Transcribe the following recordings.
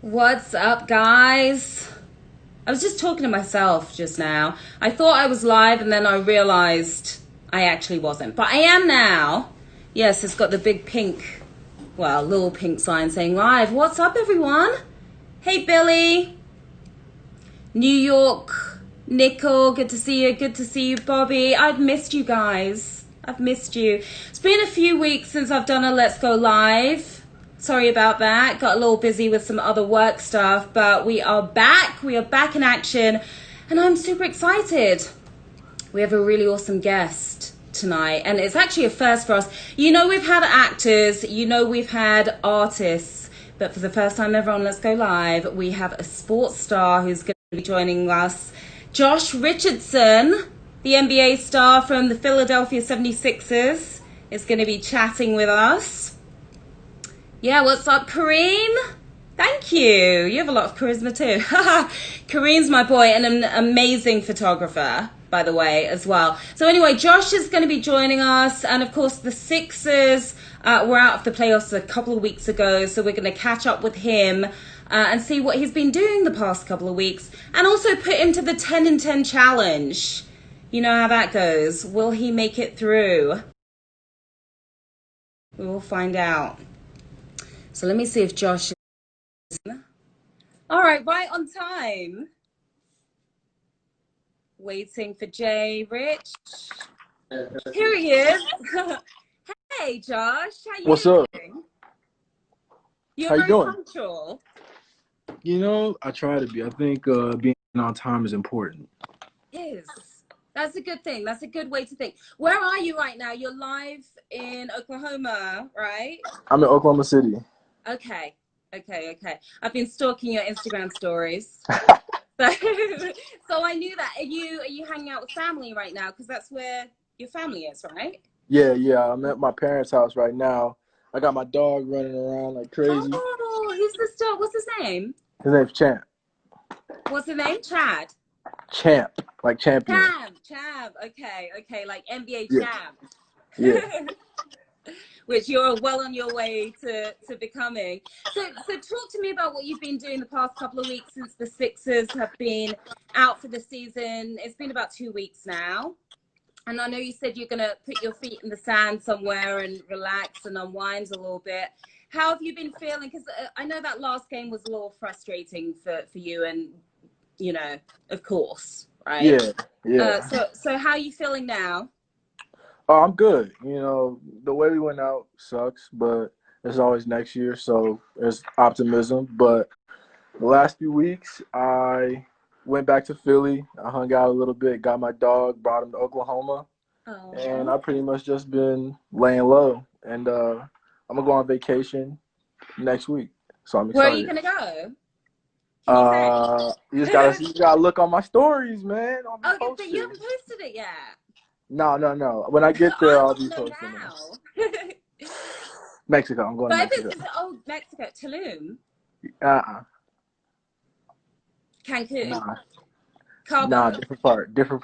What's up, guys? I was just talking to myself just now. I thought I was live and then I realized I actually wasn't. But I am now. Yes, it's got the big pink, well, little pink sign saying live. What's up, everyone? Hey, Billy. New York. Nickel, good to see you. Good to see you, Bobby. I've missed you guys. I've missed you. It's been a few weeks since I've done a Let's Go Live. Sorry about that. Got a little busy with some other work stuff, but we are back. We are back in action, and I'm super excited. We have a really awesome guest tonight, and it's actually a first for us. You know, we've had actors, you know, we've had artists, but for the first time ever on Let's Go Live, we have a sports star who's going to be joining us. Josh Richardson, the NBA star from the Philadelphia 76ers, is going to be chatting with us. Yeah, what's up, Kareem? Thank you. You have a lot of charisma too. Kareem's my boy and an amazing photographer, by the way, as well. So anyway, Josh is going to be joining us. And of course, the Sixers were out of the playoffs a couple of weeks ago. So we're going to catch up with him and see what he's been doing the past couple of weeks. And also put him to the 10 and 10 challenge. You know how that goes. Will he make it through? We will find out. So let me see if Josh is... All right on time. Waiting for Jay Rich. Here he is. Hey, Josh. How you What's doing? up? You're How you very doing? punctual. You know, I try to be. I think being on time is important. Is. That's a good thing. That's a good way to think. Where are you right now? You're live in Oklahoma, right? I'm in Oklahoma City. Okay. I've been stalking your Instagram stories. So I knew that. Are you hanging out with family right now? Because that's where your family is, right? Yeah. I'm at my parents' house right now. I got my dog running around like crazy. Oh, who's this dog? What's his name? His name's Champ. What's his name? Chad. Champ, like champion. Champ. Okay, like NBA Yeah. champ. Yeah. Which you're well on your way to becoming. So talk to me about what you've been doing the past couple of weeks since the Sixers have been out for the season. It's been about 2 weeks now. And I know you said you're going to put your feet in the sand somewhere and relax and unwind a little bit. How have you been feeling? Because I know that last game was a little frustrating for you and, you know, of course, right? Yeah. So how are you feeling now? Oh, I'm good. You know, the way we went out sucks, but there's always next year, so there's optimism. But the last few weeks, I went back to Philly. I hung out a little bit, got my dog, brought him to Oklahoma, and Oh, I pretty much just been laying low. And I'm gonna go on vacation next week, so I'm where are you excited. going to go? Can you You just say? gotta look on my stories, man. I'll be Okay, but you posting. haven't posted it yet. No. When I get there, I I'll want to be know posting it. now. Mexico. I'm going to But if Mexico. it's Mexico, Tulum, Uh-uh. Cancun, Nah. Nah. Cabo. Different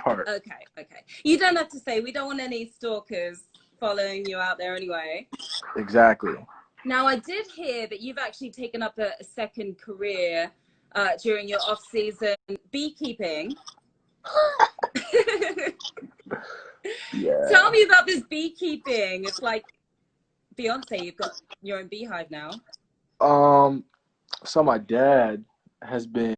part. Okay. You don't have to say. We don't want any stalkers following you out there anyway. Exactly. Now, I did hear that you've actually taken up a second career during your off-season beekeeping. Yeah. Tell me about this beekeeping. It's like Beyonce, you've got your own beehive now. Um. So my dad has been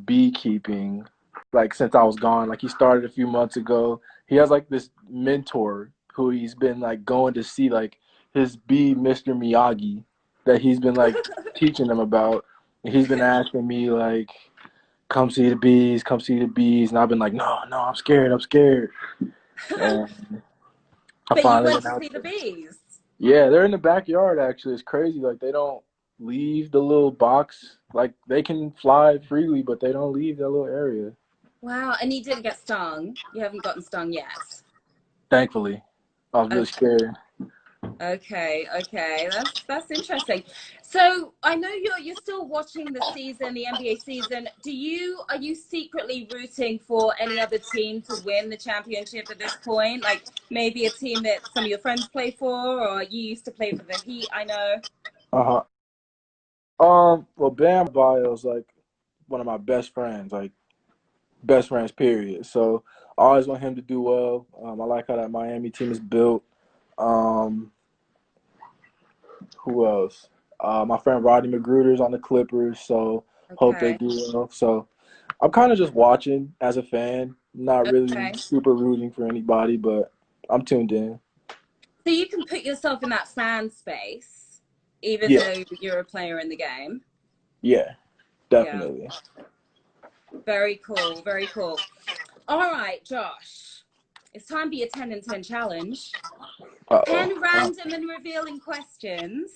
beekeeping like since I was gone. Like he started a few months ago. He has like this mentor who he's been like going to see, like his bee, Mr. Miyagi, that he's been like teaching them about. And he's been asking me like, come see the bees, come see the bees. And I've been like, no, I'm scared. And I But you finally went went to out see the there. bees. Yeah, they're in the backyard actually. It's crazy. Like they don't leave the little box. Like they can fly freely, but they don't leave that little area. Wow, and you didn't get stung. You haven't gotten stung yet. Thankfully. I was really Okay, scared. okay. That's interesting. So I know you're still watching the season, the NBA season. Are you secretly rooting for any other team to win the championship at this point? Like maybe a team that some of your friends play for, or you used to play for the Heat, I know. Uh-huh. Well, Bam Bio is like one of my best friends, like best friends, period. So I always want him to do well. I like how that Miami team is built. Um, who else? My friend Rodney Magruder's on the Clippers, so hope they Okay. do well. So I'm kind of just watching as a fan, not really Okay. super rooting for anybody, but I'm tuned in. So you can put yourself in that fan space, even Yeah, though you're a player in the game. yeah, Yeah. definitely. Very cool. Very cool. All right, Josh. It's time for your 10 and 10 challenge. Uh-oh. 10 random and revealing questions.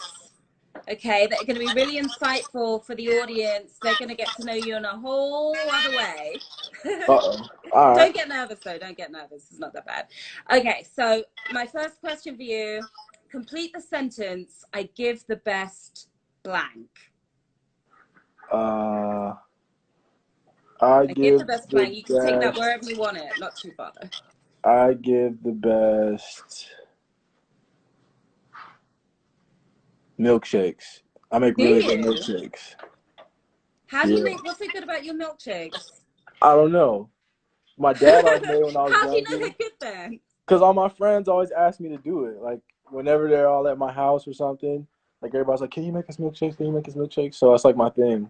Okay, that are going to be really insightful for the audience. They're going to get to know you in a whole other way. Uh-oh. All right. Don't get nervous, though. Don't get nervous. It's not that bad. Okay, so my first question for you, complete the sentence. I give the best blank. Uh, I I give the give best the blank. You can take that best. wherever you want it, not too far, though. I give the best milkshakes. I make Do really good you? milkshakes. How do you Yeah. make, what's so good about your milkshakes? I don't know. My dad always made it when I was How do you know younger. they're good then? Because all my friends always ask me to do it. Like, whenever they're all at my house or something, like, everybody's like, can you make us milkshakes? Can you make us milkshakes? So that's like my thing.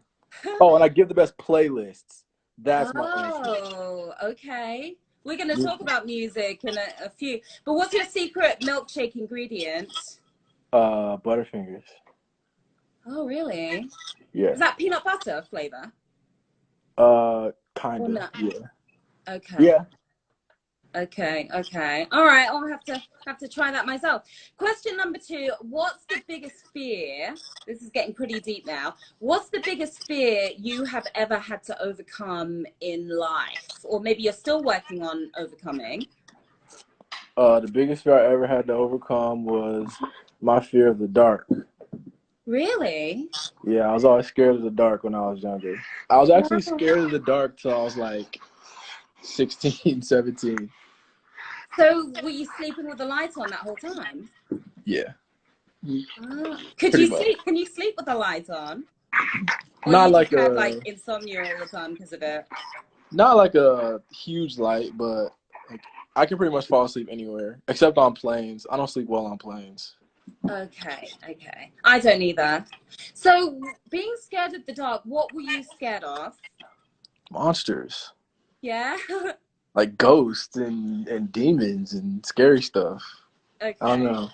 Oh, and I give the best playlists. That's my answer. Oh, okay. We're going to You- talk about music in a few. But what's your secret milkshake ingredient? Butterfingers. Oh, really? Yeah. Is that peanut butter flavor or Kinda. not? Yeah. Okay. Yeah. Okay. Okay. All right. I'll have to try that myself. Question number two. What's the biggest fear? This is getting pretty deep now. What's the biggest fear you have ever had to overcome in life? Or maybe you're still working on overcoming? The biggest fear I ever had to overcome was my fear of the dark. Really? Yeah, I was always scared of the dark when I was younger. I was actually scared of the dark till I was like 16, 17. So were you sleeping with the lights on that whole time? Yeah, Could pretty you much. sleep? Can you sleep with the lights on? Or Not you just like had like a insomnia all the time because of it? not like a huge light, but like I can pretty much fall asleep anywhere except on planes. I don't sleep well on planes. Okay, okay. I don't either. So being scared of the dark, what were you scared of? Monsters, Yeah? like ghosts and demons and scary stuff. I don't Okay. know.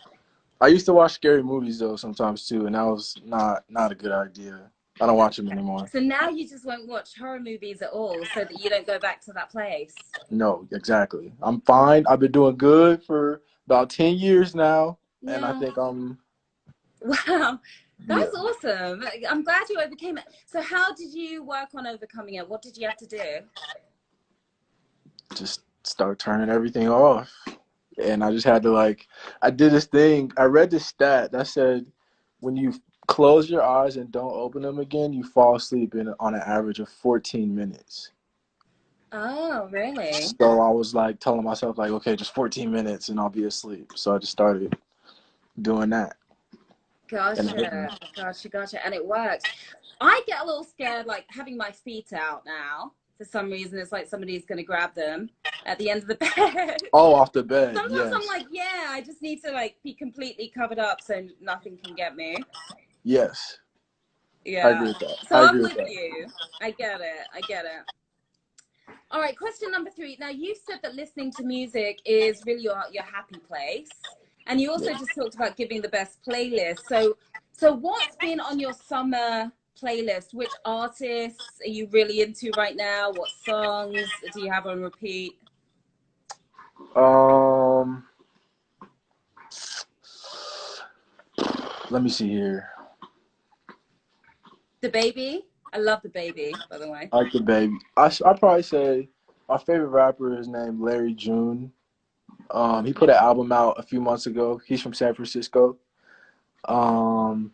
I used to watch scary movies though sometimes too, and that was not a good idea. I don't watch them Okay. anymore. So now you just won't watch horror movies at all so that you don't go back to that place. No, exactly. I'm fine. I've been doing good for about 10 years now, and I Yeah. think I'm Wow. yeah, That's awesome. I'm glad you overcame it. So how did you work on overcoming it? What did you have to do? just start turning everything off. And I just had to like I did this thing. I read this stat that said when you close your eyes and don't open them again, you fall asleep in on an average of 14 minutes. Oh, really? So I was like telling myself like, okay, just 14 minutes and I'll be asleep. So I just started doing that. And it hit me. Gotcha. Gotcha. Gotcha. And it works. I get a little scared, like having my feet out now. For some reason, it's like somebody's going to grab them at the end of the bed. Oh, off the bed, Sometimes I'm yes. like, yeah, I just need to like be completely covered up so nothing can get me. Yes. I agree Yeah. with that. So I I'm agree with with that. you. I get it. I get it. All right, question number three. Now, you said that listening to music is really your happy place. And you also Yeah. just talked about giving the best playlist. So what's been on your summer playlist? Which artists are you really into right now? What songs do you have on repeat? Um, let me see here. The Baby. I love The Baby, by the way. I like the baby. I probably say my favorite rapper is named Larry June. He put Okay. an album out a few months ago. He's from San Francisco. Um,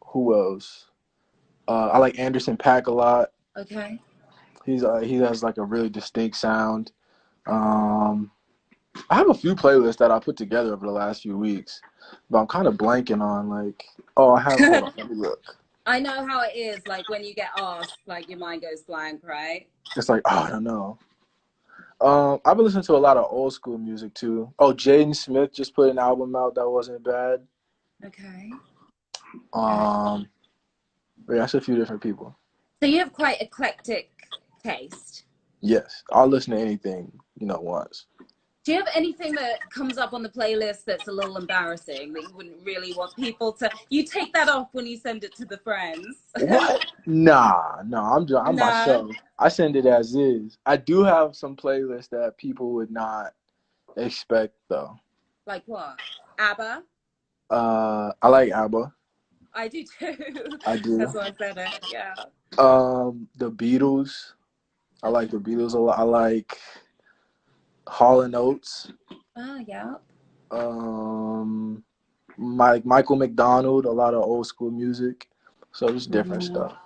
who else? I like Anderson Paak a lot. Okay. He has like a really distinct sound. Um, I have a few playlists that I put together over the last few weeks, but I'm kind of blanking on like. Oh, I have. Hold on, let me look. I know how it is. Like when you get asked, like your mind goes blank, right? It's like, oh, I don't know. I've been listening to a lot of old school music too. Oh, Jaden Smith just put an album out that wasn't bad. Okay. Okay. Um, but yeah, that's a few different people. So you have quite eclectic taste. Yes, I'll listen to anything, once. Do you have anything that comes up on the playlist that's a little embarrassing that you wouldn't really want people to? You take that off when you send it to the friends. What? Nah, no, I'm No. myself. I send it as is. I do have some playlists that people would not expect though. Like what? ABBA? I like ABBA. I do too. I do. That's why I said it. Yeah. The Beatles. I like Okay. the Beatles a lot. I like Hall and Oates. Oh, yeah. Um, Michael McDonald. A lot of old school music. So just different Mhm. stuff.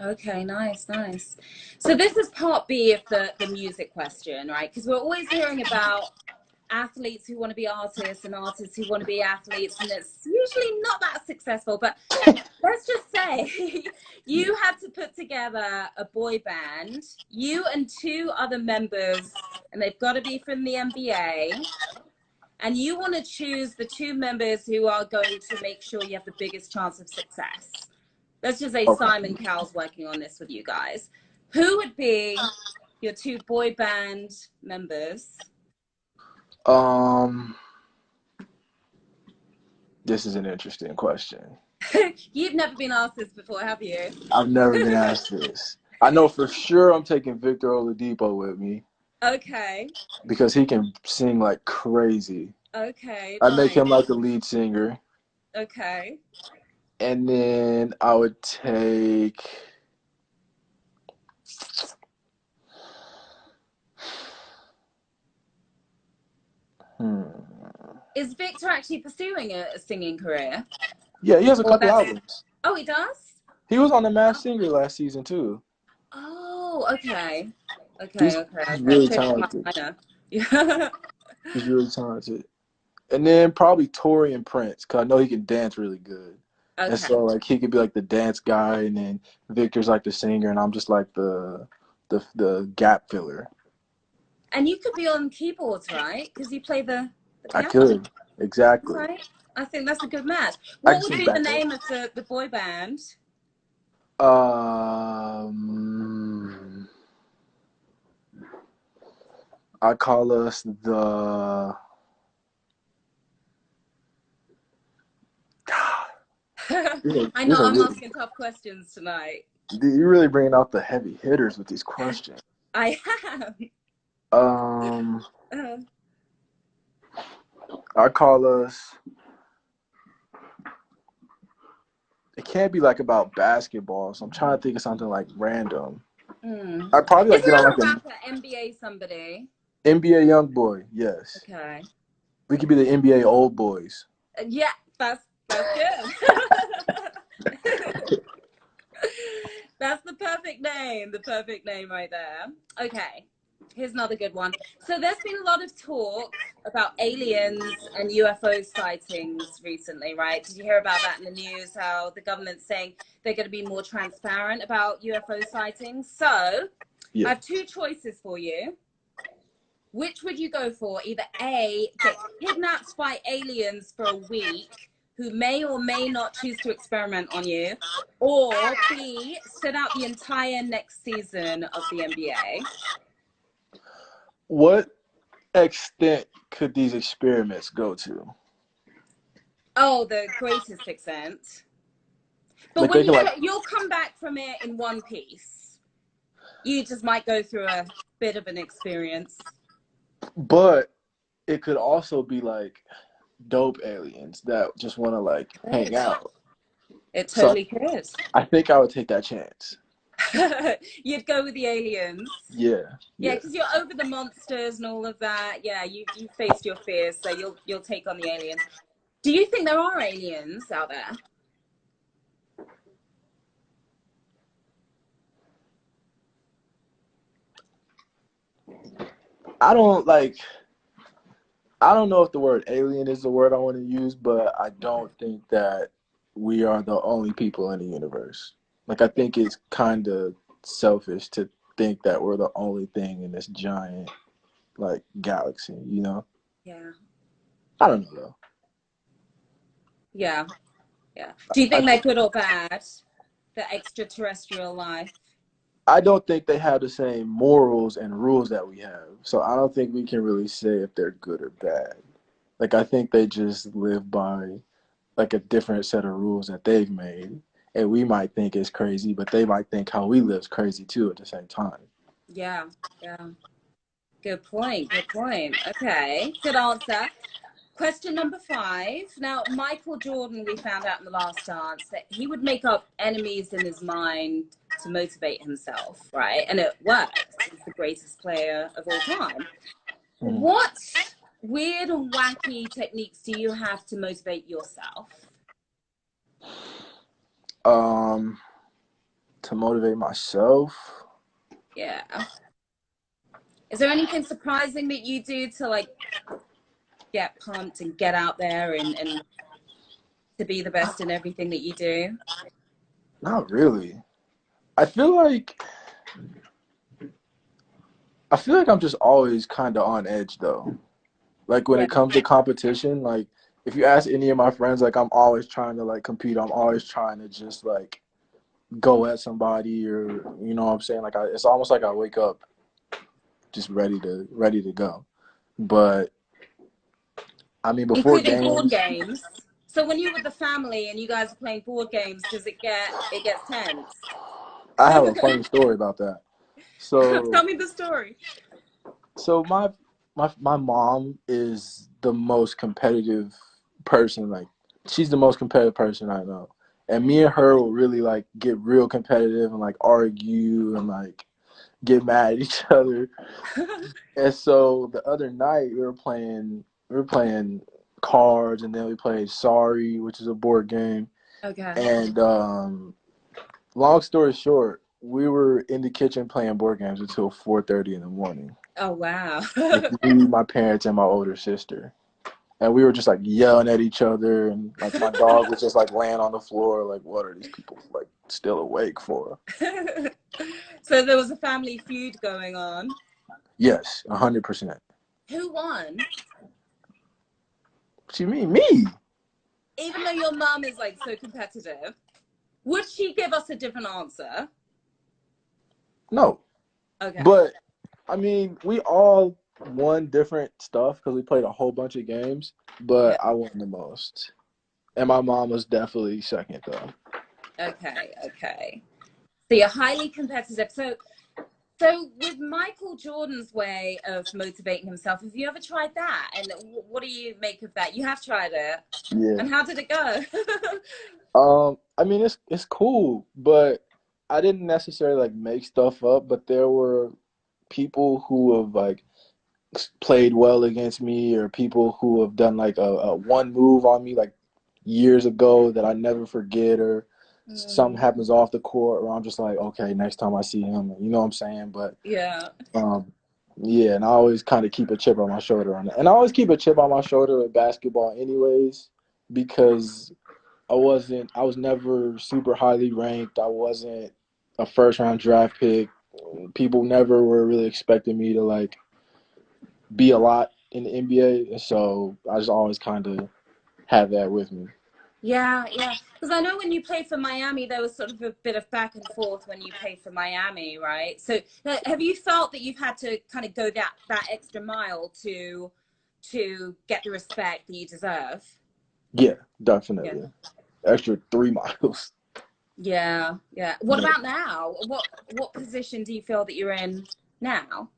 Okay, nice, nice. So this is part B of the music question, right? Because we're always hearing about athletes who want to be artists and artists who want to be athletes, and it's usually not that successful. But let's just say you had to put together a boy band, you and two other members, and they've got to be from the NBA, and you want to choose the two members who are going to make sure you have the biggest chance of success. Let's just say Okay. Simon Cowell's working on this with you guys. Who would be your two boy band members? Um, this is an interesting question. You've never been asked this before, have you? I've never been asked this. I know for sure I'm taking Victor Oladipo with me Okay. because he can sing like crazy. Okay, I make nice. him like the lead singer. Okay. And then I would take Is Victor actually pursuing a singing career? yeah, he has a Or couple that's albums. Oh, he does? He was on the Masked Singer last season too. Oh, okay. He's Okay, okay, he's okay. really Trip to talented. minor. Yeah. He's really talented. And then probably Tori and Prince, cause I know he can dance really good. And Okay. so like he could be like the dance guy, and then Victor's like the singer, and I'm just like the gap filler. And you could be on keyboards, right? Because you play the I piano, could exactly. right? I think that's a good match. I What can would sing be the backup. name of the boy band? Um, I call us the. I These know are I'm really. asking tough questions tonight. You're really bringing out the heavy hitters with these questions. I have. Um, Uh, I call us. It can't be like about basketball, so I'm trying to think of something like random. mm. I probably like Isn't get on there like a an rapper, NBA somebody? NBA young boy. Yes, Okay. we could be the NBA old boys. Yeah, that's good. That's the perfect name. The perfect name right there. Okay. Here's another good one. So there's been a lot of talk about aliens and UFO sightings recently, right? Did you hear about that in the news? How the government's saying they're going to be more transparent about UFO sightings. So I Yeah. have two choices for you. Which would you go for? Either A, get kidnapped by aliens for a week who may or may not choose to experiment on you, or B, sit out the entire next season of the NBA. What extent could these experiments go to? Oh, the greatest extent. But Like when they can like, you'll come back from it in one piece. You just might go through a bit of an experience. but it could also be like dope aliens that just want to like hang Good. out. It So totally could. I think I would take that chance. You'd go with the aliens. Yeah, Yeah, yeah. because you're over the monsters and all of that. Yeah, you faced your fears, so you'll take on the aliens. Do you think there are aliens out there? I don't like. I don't know if the word alien is the word I want to use, but I Okay. don't think that we are the only people in the universe. Like, I think it's kind of selfish to think that we're the only thing in this giant, like, galaxy, you know? Yeah. I don't know, though. Yeah. Yeah. Do you I think they're good or bad, the extraterrestrial life? I don't think they have the same morals and rules that we have. So I don't think we can really say if they're good or bad. Like, I think they just live by like a different set of rules that they've made. And we might think it's crazy, but they might think how we live is crazy too at the same time. Yeah. Yeah. Good point. Good point. Okay. Good answer. Question number 5. Now, Michael Jordan, we found out in the last dance that he would make up enemies in his mind to motivate himself, right? And it works. He's the greatest player of all time. Mm. What weird and wacky techniques do you have to motivate yourself? To motivate myself. Yeah. Is there anything surprising that you do to like get pumped and get out there and to be the best in everything that you do? Not really. I feel like I feel like I'm just always kind of on edge though. Like when Yeah. it comes to competition, like if you ask any of my friends, like I'm always trying to like compete. I'm always trying to just like go at somebody, or you know what I'm saying. Like it's almost like I wake up just ready to go. But I mean, before Including board games, games. So when you're with the family and you guys are playing board games, does it gets tense? I have a funny story about that. Tell So me the story. so my mom is the most competitive person. Like she's the most competitive person I know. And me and her will really like get real competitive and like argue and like get mad at each other. And so the other night we were playing cards, and then we played Sorry, which is a board game. Okay. And long story short, we were in the kitchen playing board games until 4:30 in the morning. Oh, wow. Like me, my parents, and my older sister. And we were just like yelling at each other, and like my dog was just like laying on the floor, like what are these people like still awake for? So there was a family feud going on. Yes, 100%. Who won? What you mean me? Even though your mum is like so competitive, would she give us a different answer? No, Okay. but I mean we all won different stuff because we played a whole bunch of games. Yeah. But I won the most, and my mom was definitely second though. Okay. Okay. So you're highly competitive. So with Michael Jordan's way of motivating himself, have you ever tried that? And what do you make of that? You have tried it. Yeah. And how did it go? I mean it's cool, but I didn't necessarily like make stuff up. But there were people who have like played well against me, or people who have done like a one move on me like years ago that I never forget, or something Mm, happens off the court where I'm just like, okay, next time I see him, you know what I'm saying? But yeah. um, yeah, and I always kind of keep a chip on my shoulder on it, and I always keep a chip on my shoulder with basketball, anyways, because I was never super highly ranked. I wasn't a first round draft pick. People never were really expecting me to like be a lot in the NBA, so I just always kind of have that with me. Yeah, yeah. Because I know when you played for Miami, there was sort of a bit of back and forth when you played for Miami, right? So have you felt that you've had to kind of go that extra mile to get the respect that you deserve? Yeah, Yeah. definitely. Extra 3 miles. Yeah, yeah. What Yeah. about now? What position do you feel that you're in now?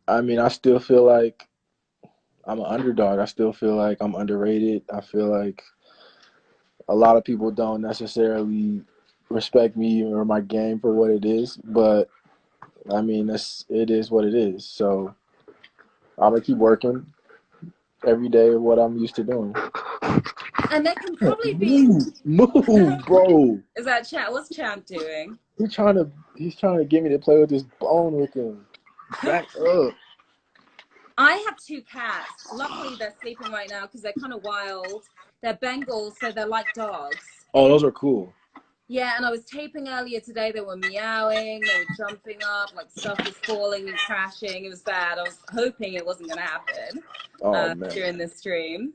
I mean, I still feel like I'm an underdog. I still feel like I'm underrated. I feel like a lot of people don't necessarily respect me or my game for what it is, but I mean, it is what it is. So I'm gonna keep working every day of what I'm used to doing. And there can Yeah, probably be. move, bro. Is that Champ? What's Champ doing? He's trying to get me to play with this bone with him. Back up. I have two cats. Luckily, they're sleeping right now because they're kind of wild. They're Bengals, so they're like dogs. Oh, those are cool. Yeah, and I was taping earlier today. They were meowing, they were jumping up, like stuff was falling and crashing. It was bad. I was hoping it wasn't going to happen Oh man, during this stream.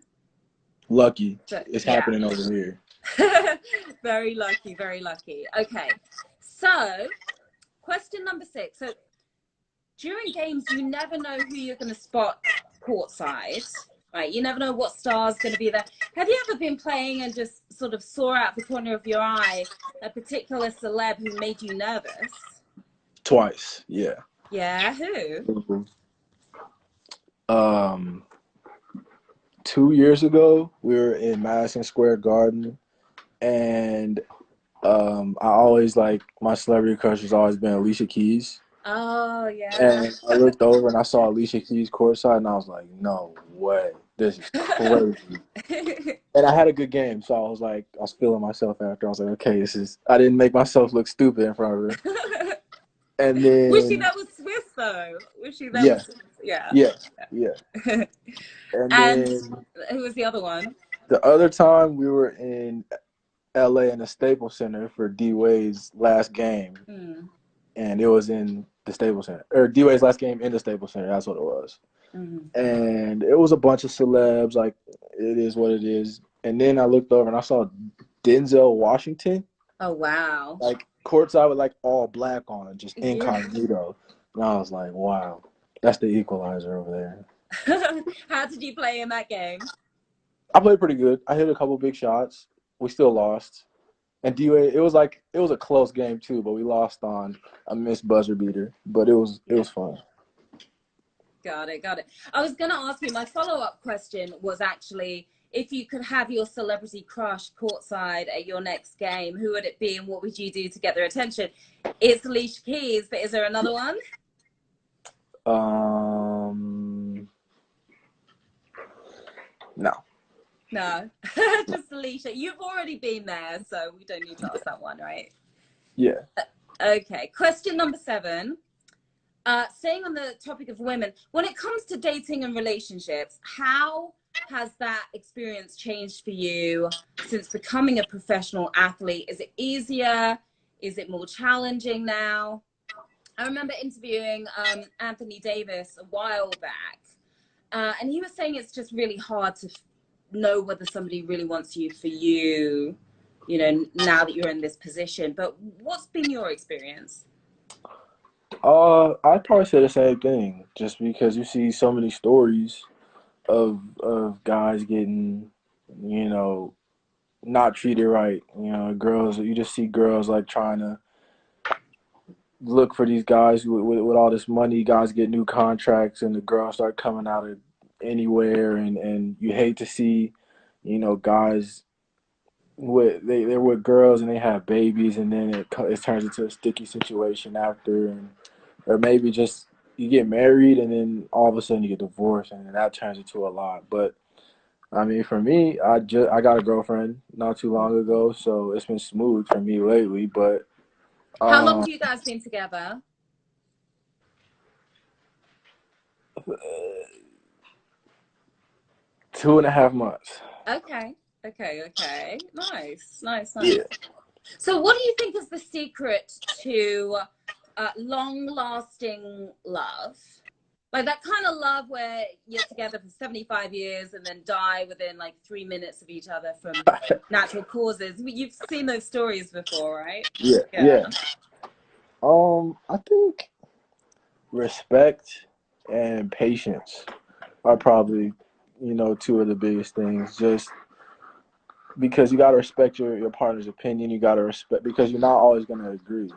lucky But, it's yeah. happening over here. Very lucky, very lucky. Okay, so question number 6. So during games, you never know who you're going to spot courtside, right? You never know what star's going to be there. Have you ever been playing and just sort of saw out the corner of your eye a particular celeb who made you nervous? Twice, yeah. Yeah, who? 2 years ago, we were in Madison Square Garden, and I always like my celebrity crush has always been Alicia Keys. Oh, yeah. And I looked over and I saw Alicia Keys courtside, and I was like, no way, this is crazy. And I had a good game, so I was feeling myself after. I was like, okay, I didn't make myself look stupid in front of her. And then Was she that was Swiss though? Was she that? Yeah. Was, yeah. Yeah. And And then who was the other one? the other time we were in LA in the Staples Center for D Wade's last game. And it was in the Staples Center. Or D Wade's last game in the Staples Center, that's what it was. And it was a bunch of celebs, like it is what it is. And then I looked over and I saw Denzel Washington. Oh wow. Like courtside with like all black on, just incognito. And I was like, wow, that's the equalizer over there. How did you play in that game? I played pretty good. I hit a couple big shots. We still lost. And D-Wade, it was a close game too, but we lost on a missed buzzer beater. But it was fun. Got it. I was gonna ask you, my follow-up question was actually, if you could have your celebrity crush courtside at your next game, who would it be and what would you do to get their attention? It's Alicia Keys, but is there another one? No, just Alicia. You've already been there, so we don't need to ask that one, right? Yeah. Okay, question number 7. Staying on the topic of women, when it comes to dating and relationships, how has that experience changed for you since becoming a professional athlete? Is it easier? Is it more challenging now? I remember interviewing Anthony Davis a while back, and he was saying it's just really hard to know whether somebody really wants you for you, now that you're in this position. But what's been your experience? I'd probably say the same thing, just because you see so many stories of guys getting, not treated right. Girls, you just see girls like trying to look for these guys with all this money. Guys get new contracts, and the girls start coming out of anywhere, and you hate to see, guys they're with girls and they have babies, and then it turns into a sticky situation after, or maybe just you get married and then all of a sudden you get divorced, and then that turns into a lot. But I mean, for me, I got a girlfriend not too long ago, so it's been smooth for me lately. But how long have you guys been together? 2.5 months. Okay. Nice. Yeah. So what do you think is the secret to long-lasting love? Like that kind of love where you're together for 75 years and then die within like 3 minutes of each other from natural causes. You've seen those stories before, right? Yeah. I think respect and patience are probably, two of the biggest things. Just because you got to respect your partner's opinion. You got to respect, because you're not always going to agree.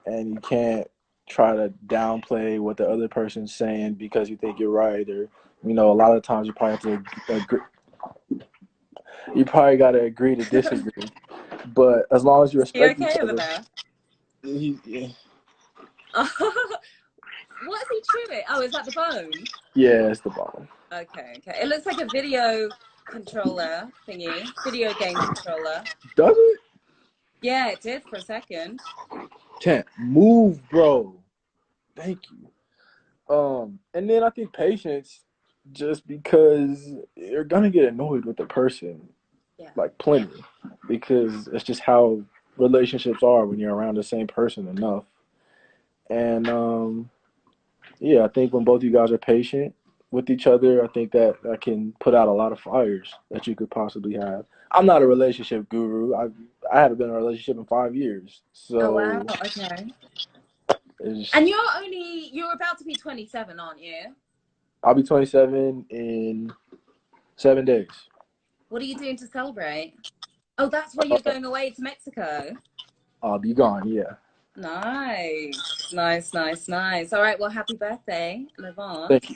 And you can't try to downplay what the other person's saying because you think you're right. Or, a lot of times you probably have to agree. You probably got to agree to disagree. But as long as you respect each other. Yeah. What is he chewing? Oh, is that the bone? Yeah, it's the bone. Okay. It looks like a video controller thingy. Video game controller. Does it? Yeah, it did for a second. Can't move, bro. Thank you. And then I think patience, just because you're gonna get annoyed with the person, Yeah. like plenty, because it's just how relationships are when you're around the same person enough. And yeah, I think when both of you guys are patient with each other, I think that can put out a lot of fires that you could possibly have. I'm not a relationship guru. I haven't been in a relationship in 5 years, Oh wow. so Okay. it's And you're about to be 27, aren't you? I'll be 27 in 7 days. What are you doing to celebrate? Oh, that's why you're going away to Mexico. I'll be gone. Yeah. Nice, nice, nice, nice. All right, well, happy birthday in advance. Thank you.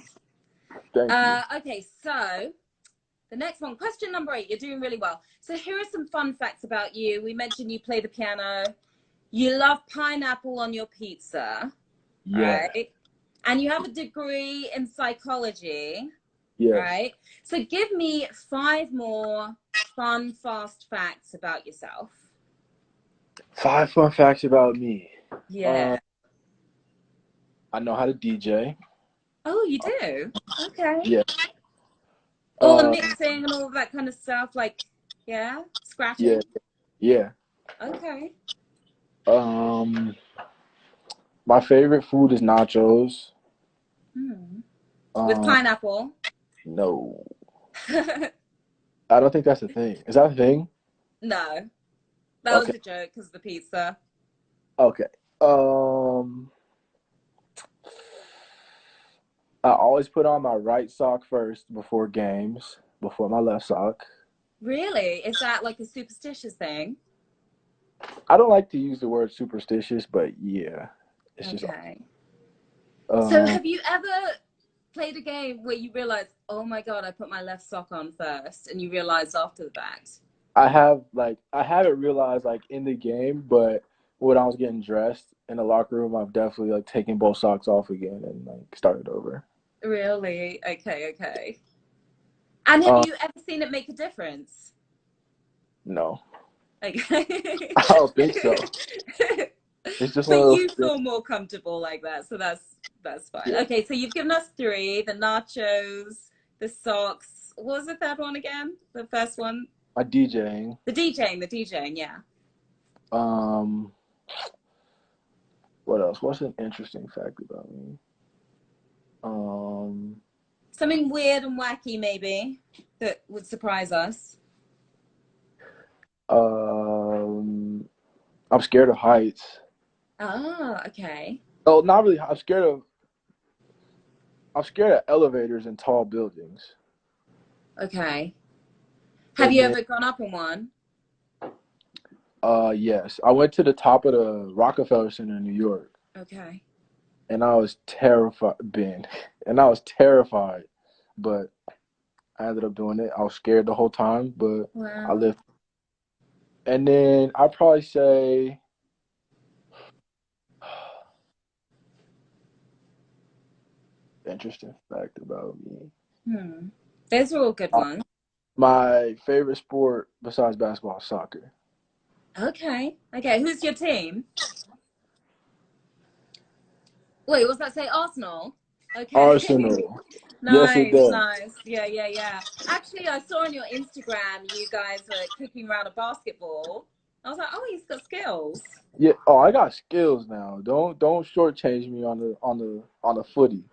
Thank you. Okay, so the next one, question number 8. You're doing really well. So here are some fun facts about you. We mentioned you play the piano. You love pineapple on your pizza, Yeah. right? And you have a degree in psychology, Yes. right? So give me 5 more fun, fast facts about yourself. 5 fun facts about me. Yeah. I know how to DJ. Oh, you do? Okay. Yeah. All the Um, mixing and all of that kind of stuff, like, yeah, yeah. scratching. Yeah. Okay. Um, my favorite food is nachos. Hmm. With Um, pineapple. no, I don't think that's a thing. Is that a thing? No, that was Okay. a joke because of the pizza. Okay. Um, I always put on my right sock first before games, before my left sock. Really? Is that like a superstitious thing? I don't like to use the word superstitious, but yeah, it's just Okay. So um have you ever played a game where you realize, oh my God, I put my left sock on first, and you realize after the fact? I haven't realized like in the game, but when I was getting dressed in the locker room, I've definitely like taken both socks off again and like started over. Really? Okay, okay. And have Um, you ever seen it make a difference? no, Okay. I don't think so. It's just one But of those you things. feel more comfortable like that, so that's fine. Yeah, Okay, so you've given us 3, the nachos, the socks. What was the third one again? The first one? my DJing. The DJing, yeah. Um, what else? What's an interesting fact about me? Um, Something weird and wacky maybe that would surprise us. um, I'm scared of heights. Ah, okay. Oh, not really. I'm scared of elevators and tall buildings. Okay. Have And you then, ever gone up in one? yes, I went to the top of the Rockefeller Center in New York, Okay. and I was terrified, Ben, and I was terrified, but I ended up doing it. I was scared the whole time, but I Wow. lived. And then I'd probably say, interesting fact about me. Hmm. Those are all good Uh, ones. My favorite sport besides basketball is soccer. Okay. Okay. Who's your team? Wait, what's that say? Arsenal? Okay. Arsenal. Yes, it Nice, does. nice. Yeah, yeah, yeah. Actually, I saw on your Instagram you guys were kicking around a basketball. I was like, oh, he's got skills. Yeah. Oh, I got skills now. Don't shortchange me on the footy.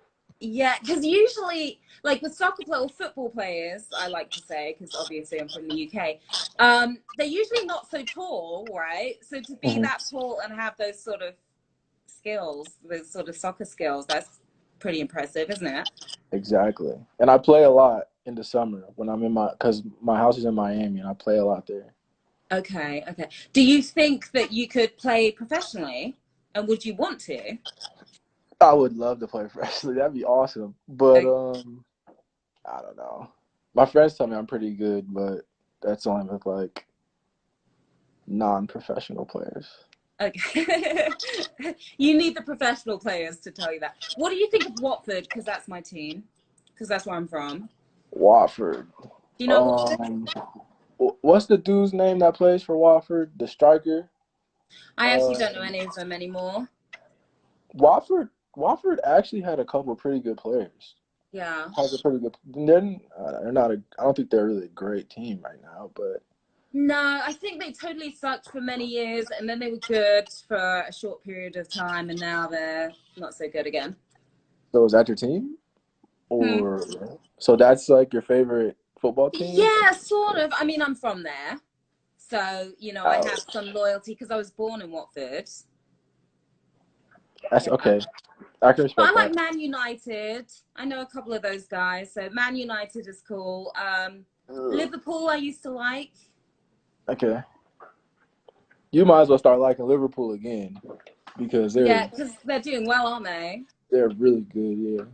Yeah, because usually, like with soccer player or football players, I like to say, because obviously I'm from the UK, they're usually not so tall, right? So to be Hmm. that tall and have those sort of skills, those sort of soccer skills, that's pretty impressive, isn't it? Exactly. And I play a lot in the summer when I'm in because my house is in Miami and I play a lot there. Okay, okay. Do you think that you could play professionally? And would you want to? I would love to play professionally. That'd be awesome. But O- I don't know. My friends tell me I'm pretty good, but that's only with like non-professional players. Okay. You need the professional players to tell you that. What do you think of Watford? Because that's my team. Because that's where I'm from. Watford. Do you know Watford? Um, what's the dude's name that plays for Watford? The striker. I actually don't know Um, any of them anymore. Watford. Wofford actually had a couple of pretty good players. Yeah. Has a pretty good. They're not a. I don't think they're really a great team right now, but No, I think they totally sucked for many years, and then they were good for a short period of time, and now they're not so good again. so is that your team? Hmm. Or so that's like your favorite football team? Yeah, sort of. I mean, I'm from there, so I Oh, have some loyalty because I was born in Watford. that's Yeah. okay. I can But I respect like that. Man United. I know a couple of those guys, so Man United is cool. Ugh. Liverpool, I used to like. Okay, you might as well start liking Liverpool again because Yeah, because they're doing well, aren't they? they're really good. Yeah,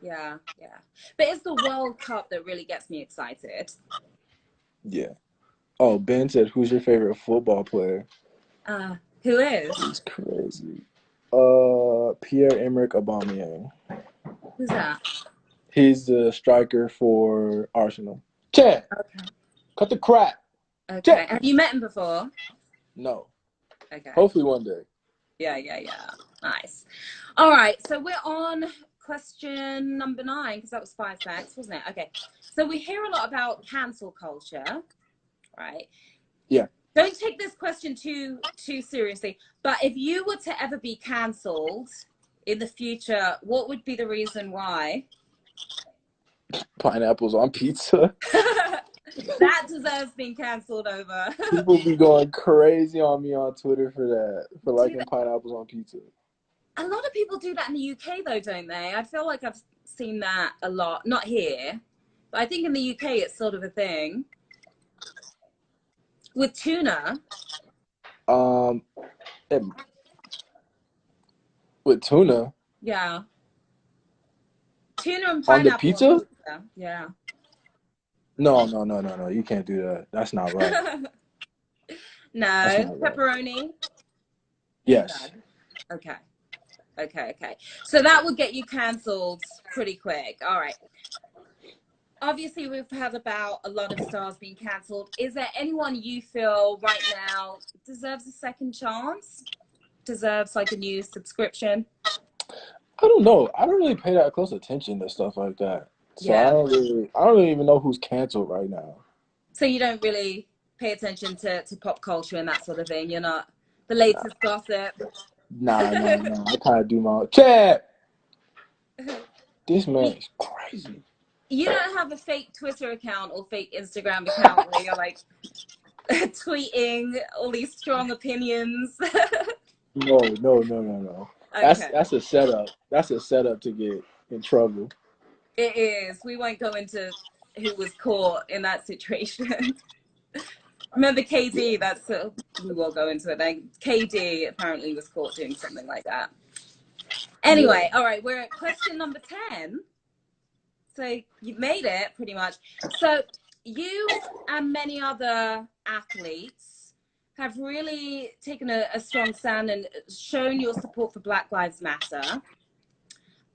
Yeah, yeah. But it's the World Cup that really gets me excited. yeah. Oh, Ben said, "Who's your favorite football player?" Who is? He's crazy. Pierre-Emerick Aubameyang. Who's that? He's the striker for Arsenal. Chad, Okay. cut the crap. Chad. Okay. Have you met him before? No. Okay. Hopefully one day. Yeah, yeah, yeah. Nice. All right. So we're on question number 9 because that was 5 facts, wasn't it? Okay. So we hear a lot about cancel culture, right? Yeah. Don't take this question too seriously, but if you were to ever be cancelled in the future, what would be the reason why? Pineapples on pizza. That deserves being cancelled over. People be going crazy on me on Twitter for that, for Do liking that. pineapples on pizza. A lot of people do that in the UK though, don't they? I feel like I've seen that a lot. Not here, but I think in the UK it's sort of a thing. With tuna, Um, and with tuna yeah. Tuna and on the pineapple on pizza? pizza, yeah. No, no, no, no, no. You can't do that. That's not right. That's No, not right. pepperoni, no. Yes. Okay, okay, okay. So that would get you cancelled pretty quick. All right. Obviously, we've had about a lot of stars being cancelled. Is there anyone you feel right now deserves a second chance? Deserves like a new subscription? I don't know. I don't really pay that close attention to stuff like that. So Yeah. I don't really even know who's canceled right now. So you don't really pay attention to pop culture and that sort of thing. You're not the Nah, latest gossip. nah, nah, nah. I kind of do my own. Chad, this man is crazy. You don't have a fake Twitter account or fake Instagram account where you're like tweeting all these strong opinions. No, no, no, no, no. Okay. That's a setup. That's a setup to get in trouble. It is. We won't go into who was caught in that situation. Remember KD? We will go into it. Then KD apparently was caught doing something like that. Yeah. Anyway, all right, we're at question number 10. So you've made it pretty much. So you and many other athletes have really taken a strong stand and shown your support for Black Lives Matter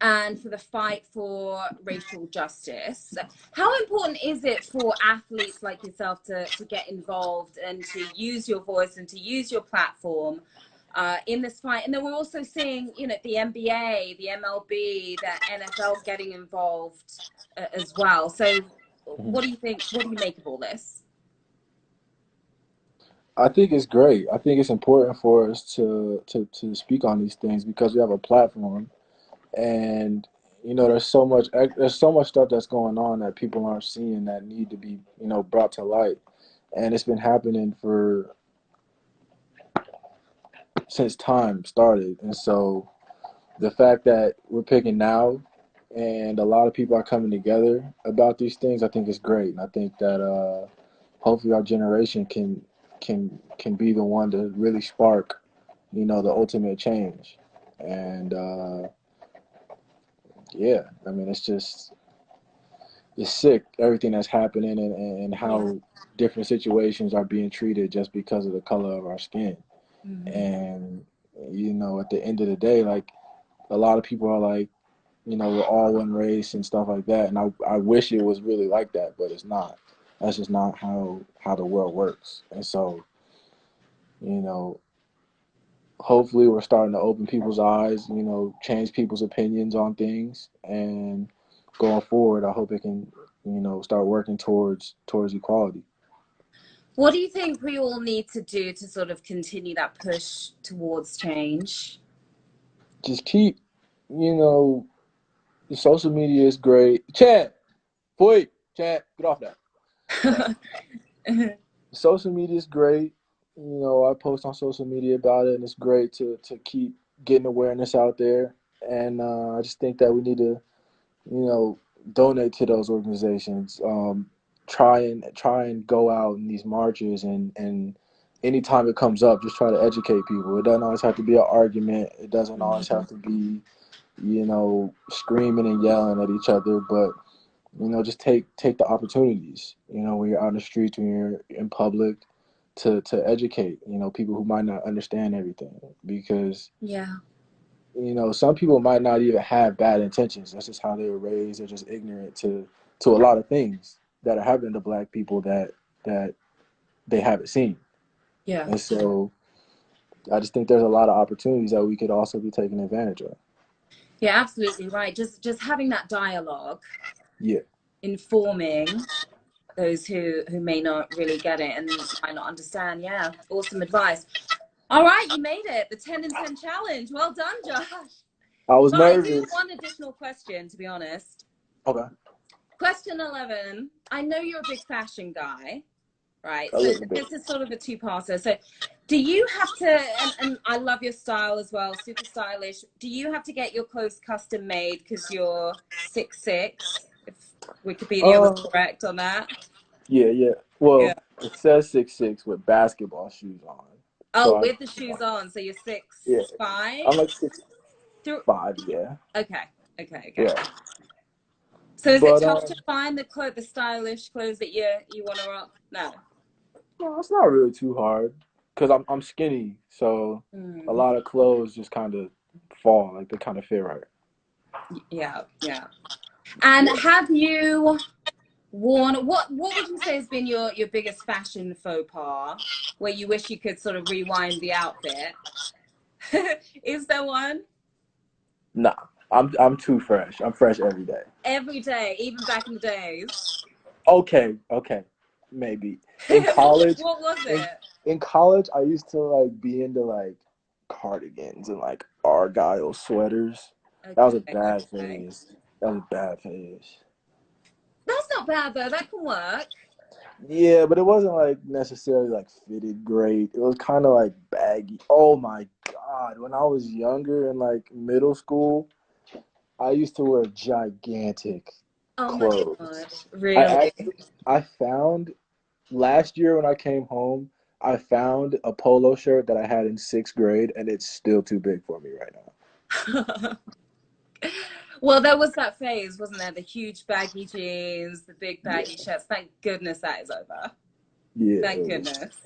and for the fight for racial justice. How important is it for athletes like yourself to get involved and to use your voice and to use your platform in this fight? And then we're also seeing, the NBA, the MLB, the NFL getting involved as well. So what do you think? What do you make of all this? I think it's great. I think it's important for us to speak on these things because we have a platform, and there's so much stuff that's going on that people aren't seeing that need to be brought to light, and it's been happening for since time started, and so the fact that we're picking now and a lot of people are coming together about these things, I think is great. And I think that hopefully our generation can be the one to really spark, the ultimate change. And yeah, I mean, it's sick everything that's happening and Yeah. how different situations are being treated just because of the color of our skin. Mm-hmm. And at the end of the day, like a lot of people are like, we're all one race and stuff like that. And I wish it was really like that, but it's not. That's just not how the world works. And so, you know, hopefully we're starting to open people's eyes, change people's opinions on things, and going forward, I hope it can, start working towards equality. What do you think we all need to do to sort of continue that push towards change? Just keep, you know, social media is great. Chad, wait, Chad, get off that. Social media is great. I post on social media about it, and it's great to keep getting awareness out there. And I just think that we need to, you know, donate to those organizations. Try and go out in these marches, and anytime it comes up, just try to educate people. It doesn't always have to be an argument. It doesn't always have to be, screaming and yelling at each other, but just take the opportunities, when you're out in the streets, when you're in public, to educate, people who might not understand everything, because Yeah. some people might not even have bad intentions. That's just how they were raised. They're just ignorant to a lot of things that are happening to black people that they haven't seen. Yeah. And so I just think there's a lot of opportunities that we could also be taking advantage of. Yeah, absolutely right. Just having that dialogue, Yeah. informing those who may not really get it and might not understand. Yeah, awesome advice. All right, you made it. The 10 and 10 challenge. Well done, Josh. I was But I do nervous. have one additional question, to be honest. Okay. Question 11. I know you're a big fashion guy, right? A So little bit. this is sort of a two-parter. So do you have to, and I love your style as well, super stylish. Do you have to get your clothes custom made because you're 6'6"? If Wikipedia was Uh, correct on that. yeah. Yeah. Well, it says 6'6" with basketball shoes on. Oh, So with the shoes on. So you're yeah, 6'5"? I'm like six Through. five. Yeah. Okay. Okay. Yeah. So is it But tough to find the stylish clothes that you want to rock? No. no, it's not really too hard because I'm skinny, so a Mm, lot of clothes just kind of fall, like they kind of fit right. yeah. And Yeah. have you worn what would you say has been your biggest fashion faux pas where you wish you could sort of rewind the outfit? Is there one? Nah, I'm too fresh. I'm fresh every day. Every day, even back in the days. Okay, maybe. In college, What was in it? in college, I used to like be into like cardigans and like argyle sweaters. That was a bad Okay. phase. That was a bad phase. That's not bad though. That can work. Yeah, but it wasn't like necessarily like fitted great. It was kind of like baggy. Oh my God. When I was younger in like middle school, I used to wear gigantic Oh my clothes. God. I Really? actually I found last year when I came home, I found a polo shirt that I had in sixth grade, and it's still too big for me right now. Well, there was that phase, wasn't there? The huge baggy jeans, the big baggy Yeah, shirts. Thank goodness that is over. yeah, Thank goodness.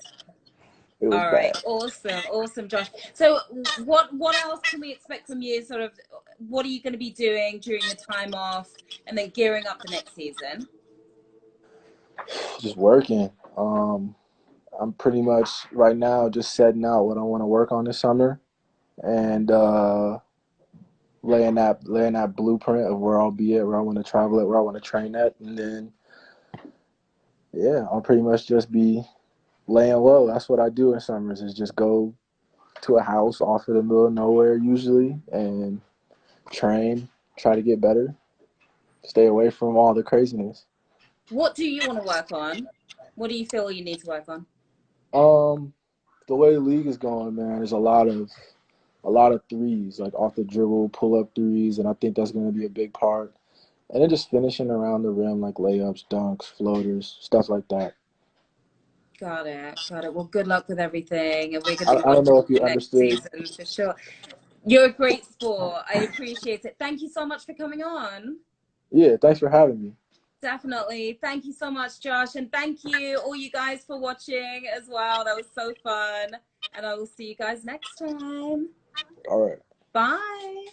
it was All right, bad. awesome, Josh. So, what else can we expect from you? Sort of, what are you going to be doing during your time off, and then gearing up for next season? Just working. I'm pretty much right now just setting out what I want to work on this summer, and laying that blueprint of where I'll be at, where I want to travel at, where I want to train at, and then yeah, I'll pretty much just be laying low. That's what I do in summers is just go to a house off of the middle of nowhere usually and train, try to get better, stay away from all the craziness. What do you want to work on? What do you feel you need to work on? Um, the way the league is going, man, there's a lot of threes, like off the dribble, pull up threes, and I think that's going to be a big part. And then just finishing around the rim, like layups, dunks, floaters, stuff like that. Got it. Got it. Well, good luck with everything, and we're going to be I don't watching know if you you next understood. season for sure. You're a great sport. I appreciate it. Thank you so much for coming on. Yeah, thanks for having me. Definitely. Thank you so much, Josh. And thank you, all you guys, for watching as well. That was so fun. And I will see you guys next time. All right. Bye.